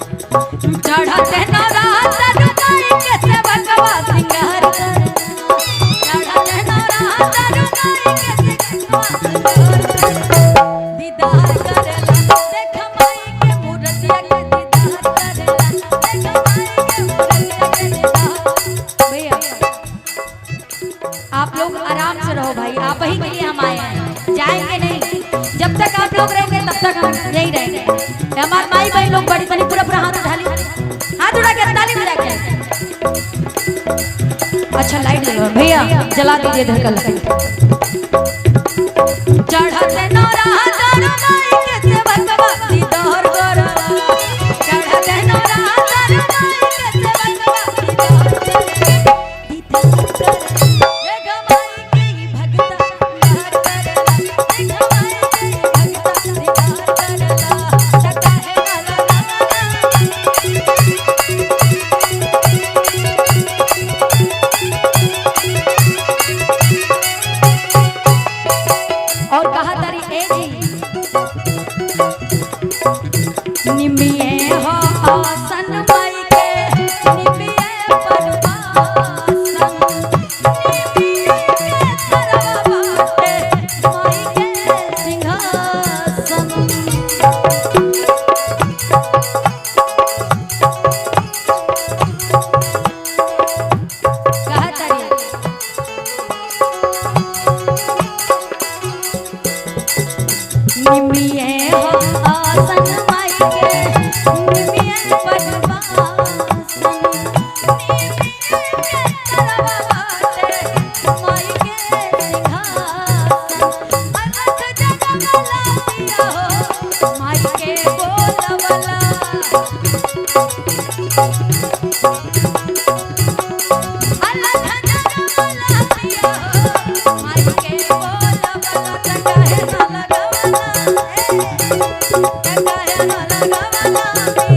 चढ़ते नवरात्र रुकाई के सेवकवा सिंगार चढ़ते नवरात्र रुकाई के सेवकवा सिंगार दीदार करेला देख माई के मूर्तिया के दीदार करेला देख माई के मूर्तिया के दीदार। भैया आप लोग आराम से रहो भाई, आप ही के लिए हम आए हैं, जाएंगे नहीं। जब तक आप लोग रहेंगे तब तक हम यही रहेंगे। हमारे माई बहन लोग बड़ी बनी पूरा पूरा हाथ उठा के ताली बजा के। अच्छा लाइट लगा भैया, जला दीजिए धड़कन। चढ़ते नवरात्र रुकाई के सेवकवा दीदार करेला चढ़ते नवरात्र रुकाई के सेवकवा दीदार करेला देख माई के भगता दीदार करेला देख माई के भगता दीदार करेला। और कहा तारी ए जी निमिये हो आसन माई के निमिये परवासन निमिये के तरवा बाटे माई के सिंहासन। कहा तारी निमिये हो आसन माई के निमिये परवासन निमिये के तरवा बाटे माई के सिंहासन। अनख जगमला दिया हो माई के बोलवला लगवाला